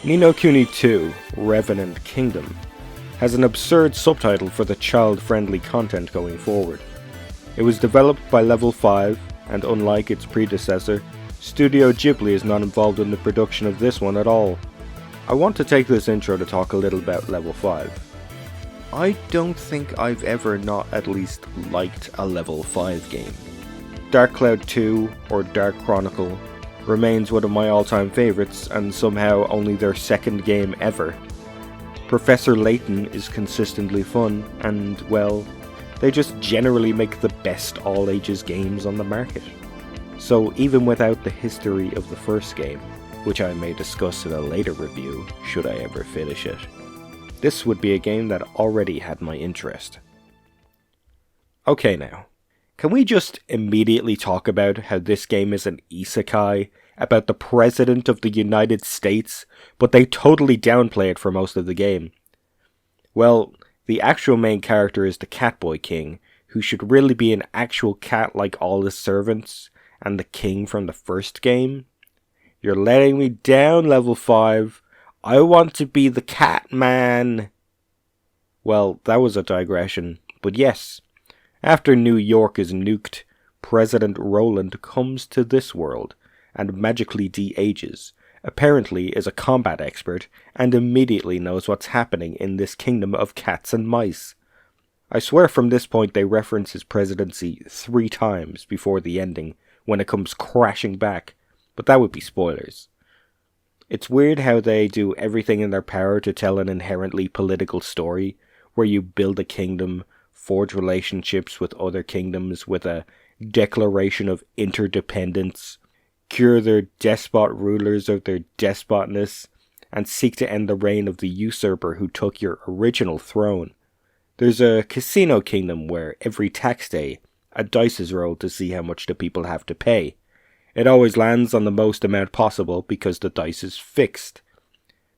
Ninokuni 2, Revenant Kingdom, has an absurd subtitle for the child-friendly content going forward. It was developed by Level 5, and unlike its predecessor, Studio Ghibli is not involved in the production of this one at all. I want to take this intro to talk a little about Level 5. I don't think I've ever not at least liked a Level 5 game. Dark Cloud 2, or Dark Chronicle, remains one of my all-time favourites, and somehow only their second game ever. Professor Layton is consistently fun, and well, they just generally make the best all-ages games on the market. So even without the history of the first game, which I may discuss in a later review should I ever finish it, this would be a game that already had my interest. Okay now, can we just immediately talk about how this game is an isekai about the President of the United States, but they totally downplay it for most of the game? Well, the actual main character is the Catboy King, who should really be an actual cat like all his servants, and the king from the first game. You're letting me down, Level 5. I want to be the cat man. Well, that was a digression, but yes. After New York is nuked, President Roland comes to this world and magically de-ages, apparently is a combat expert, and immediately knows what's happening in this kingdom of cats and mice. I swear from this point they reference his presidency 3 times before the ending, when it comes crashing back, but that would be spoilers. It's weird how they do everything in their power to tell an inherently political story, where you build a kingdom, forge relationships with other kingdoms with a declaration of interdependence, cure their despot rulers of their despotness, and seek to end the reign of the usurper who took your original throne. There's a casino kingdom where every tax day, a dice is rolled to see how much the people have to pay. It always lands on the most amount possible because the dice is fixed.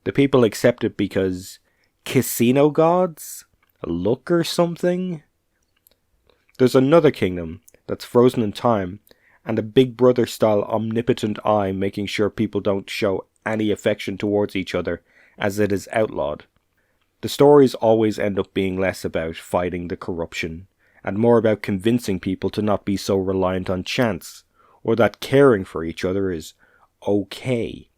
The people accept it because casino gods? Luck or something? There's another kingdom that's frozen in time, and a Big Brother style omnipotent eye making sure people don't show any affection towards each other, as it is outlawed. The stories always end up being less about fighting the corruption, and more about convincing people to not be so reliant on chance, or that caring for each other is okay.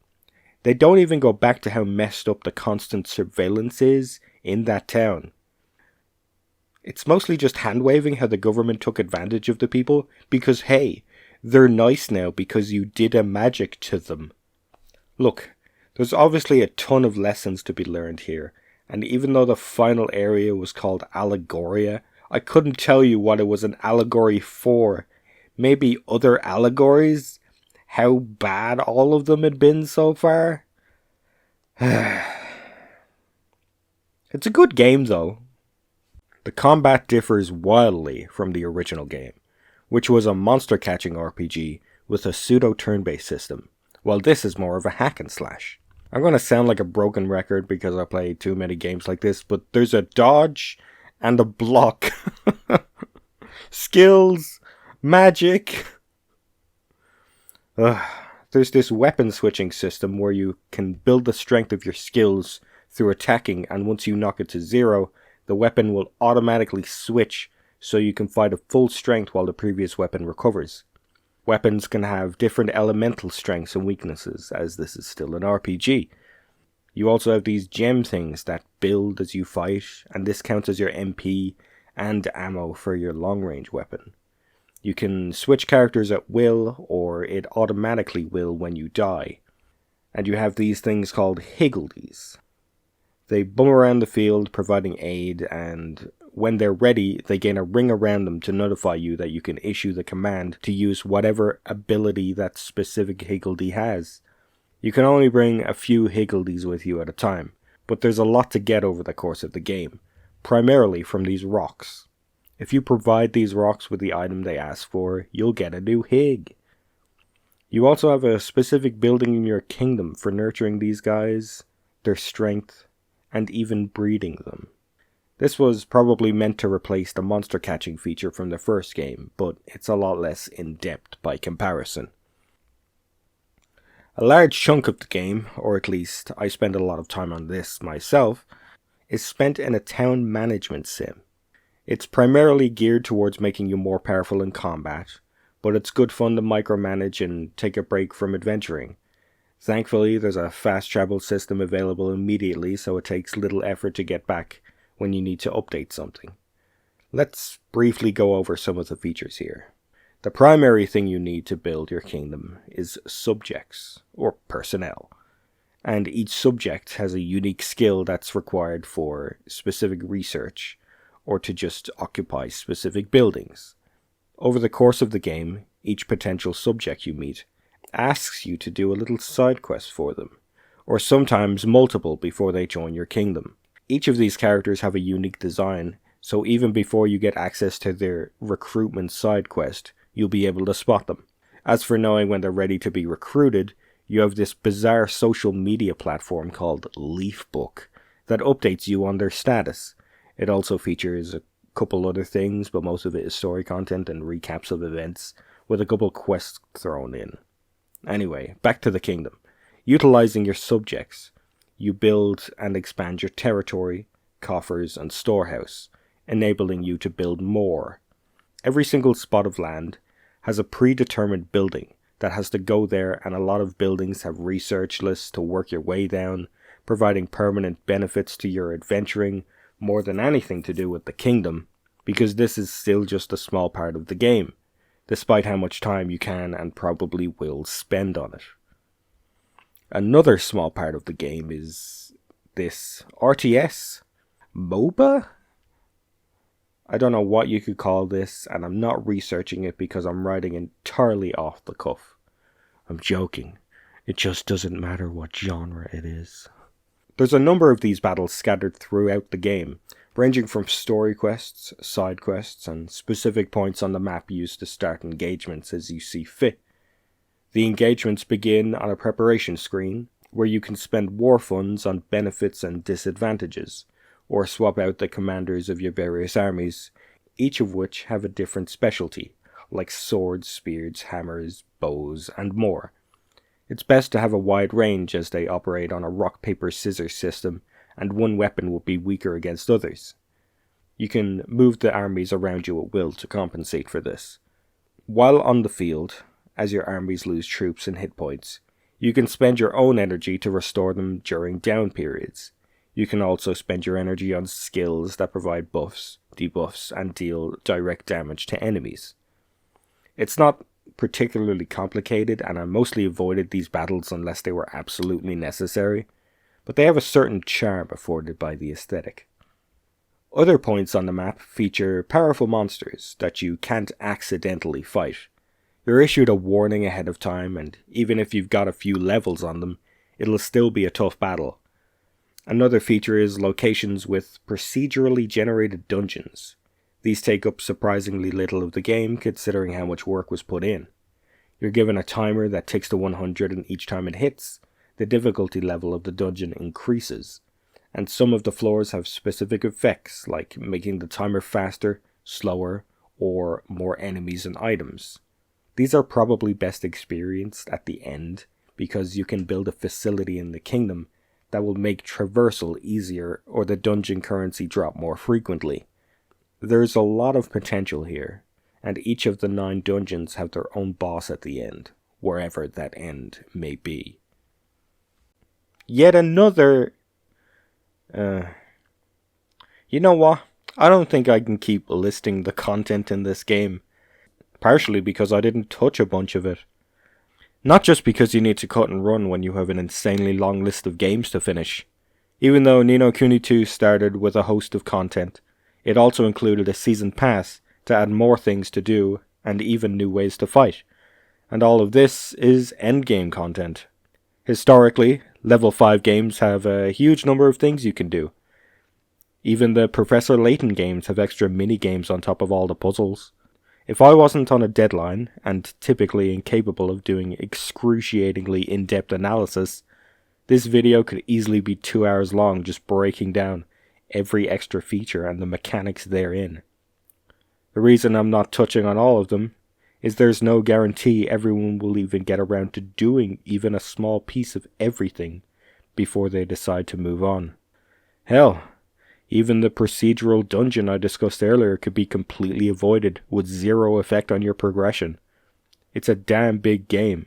They don't even go back to how messed up the constant surveillance is in that town. It's mostly just hand-waving how the government took advantage of the people, because hey, they're nice now because you did a magic to them. Look, there's obviously a ton of lessons to be learned here, and even though the final area was called Allegoria, I couldn't tell you what it was an allegory for. Maybe other allegories? How bad all of them had been so far? It's a good game though. The combat differs wildly from the original game, which was a monster-catching RPG with a pseudo-turn-based system, while this is more of a hack and slash. I'm going to sound like a broken record because I played too many games like this, but there's a dodge and a block. Skills, magic. There's this weapon switching system where you can build the strength of your skills through attacking, and once you knock it to 0, the weapon will automatically switch so you can fight at full strength while the previous weapon recovers. Weapons can have different elemental strengths and weaknesses, as this is still an RPG. You also have these gem things that build as you fight, and this counts as your MP and ammo for your long-range weapon. You can switch characters at will, or it automatically will when you die. And you have these things called higgledies. They bum around the field providing aid, and when they're ready, they gain a ring around them to notify you that you can issue the command to use whatever ability that specific higgledy has. You can only bring a few higgledies with you at a time, but there's a lot to get over the course of the game, primarily from these rocks. If you provide these rocks with the item they ask for, you'll get a new hig. You also have a specific building in your kingdom for nurturing these guys, their strength, and even breeding them. This was probably meant to replace the monster catching feature from the first game, but it's a lot less in-depth by comparison. A large chunk of the game, or at least I spend a lot of time on this myself, is spent in a town management sim. It's primarily geared towards making you more powerful in combat, but it's good fun to micromanage and take a break from adventuring. Thankfully, there's a fast travel system available immediately, so it takes little effort to get back when you need to update something. Let's briefly go over some of the features here. The primary thing you need to build your kingdom is subjects, or personnel. And each subject has a unique skill that's required for specific research, or to just occupy specific buildings. Over the course of the game, each potential subject you meet asks you to do a little side quest for them, or sometimes multiple before they join your kingdom. Each of these characters have a unique design, so even before you get access to their recruitment side quest, you'll be able to spot them. As for knowing when they're ready to be recruited, you have this bizarre social media platform called Leafbook that updates you on their status. It also features a couple other things, but most of it is story content and recaps of events, with a couple quests thrown in. Anyway, back to the kingdom. Utilizing your subjects, you build and expand your territory, coffers, and storehouse, enabling you to build more. Every single spot of land has a predetermined building that has to go there, and a lot of buildings have research lists to work your way down, providing permanent benefits to your adventuring, more than anything to do with the kingdom, because this is still just a small part of the game, despite how much time you can and probably will spend on it. Another small part of the game is this Rts Moba? I don't know what you could call this, and I'm not researching it because I'm writing entirely off the cuff. I'm joking. It just doesn't matter what genre it is. There's a number of these battles scattered throughout the game, ranging from story quests, side quests, and specific points on the map used to start engagements as you see fit. The engagements begin on a preparation screen, where you can spend war funds on benefits and disadvantages, or swap out the commanders of your various armies, each of which have a different specialty, like swords, spears, hammers, bows, and more. It's best to have a wide range as they operate on a rock-paper-scissors system, and one weapon will be weaker against others. You can move the armies around you at will to compensate for this. While on the field, as your armies lose troops and hit points, you can spend your own energy to restore them during down periods. You can also spend your energy on skills that provide buffs, debuffs, and deal direct damage to enemies. It's not particularly complicated, and I mostly avoided these battles unless they were absolutely necessary, but they have a certain charm afforded by the aesthetic. Other points on the map feature powerful monsters that you can't accidentally fight. You're issued a warning ahead of time, and even if you've got a few levels on them, it'll still be a tough battle. Another feature is locations with procedurally generated dungeons. These take up surprisingly little of the game, considering how much work was put in. You're given a timer that ticks to 100, and each time it hits, the difficulty level of the dungeon increases. And some of the floors have specific effects, like making the timer faster, slower, or more enemies and items. These are probably best experienced at the end, because you can build a facility in the kingdom that will make traversal easier or the dungeon currency drop more frequently. There's a lot of potential here, and each of the 9 dungeons have their own boss at the end, wherever that end may be. Yet another... You know what? I don't think I can keep listing the content in this game, partially because I didn't touch a bunch of it. Not just because you need to cut and run when you have an insanely long list of games to finish. Even though Ninokuni 2 started with a host of content, it also included a season pass to add more things to do and even new ways to fight. And all of this is endgame content. Historically, level 5 games have a huge number of things you can do. Even the Professor Layton games have extra mini-games on top of all the puzzles. If I wasn't on a deadline, and typically incapable of doing excruciatingly in-depth analysis, this video could easily be 2 hours long just breaking down every extra feature and the mechanics therein. The reason I'm not touching on all of them is there's no guarantee everyone will even get around to doing even a small piece of everything before they decide to move on. Hell, even the procedural dungeon I discussed earlier could be completely avoided with zero effect on your progression. It's a damn big game,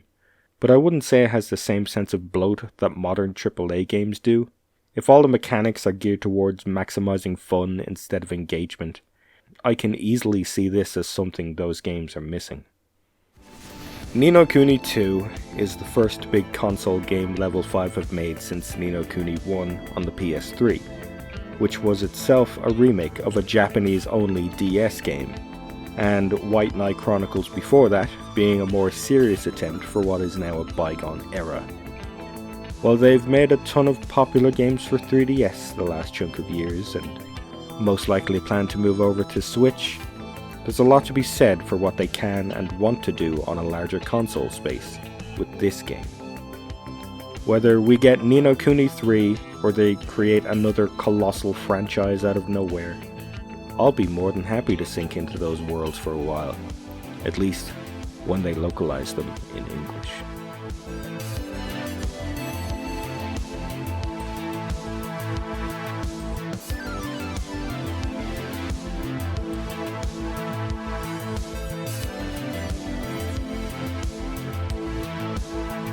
but I wouldn't say it has the same sense of bloat that modern AAA games do. If all the mechanics are geared towards maximizing fun instead of engagement, I can easily see this as something those games are missing. Ninokuni 2 is the first big console game Level 5 have made since Ninokuni 1 on the PS3, which was itself a remake of a Japanese-only DS game, and White Knight Chronicles before that being a more serious attempt for what is now a bygone era. While they've made a ton of popular games for 3DS the last chunk of years, and most likely plan to move over to Switch, there's a lot to be said for what they can and want to do on a larger console space with this game. Whether we get Ninokuni 3 or they create another colossal franchise out of nowhere, I'll be more than happy to sink into those worlds for a while, at least when they localize them in English.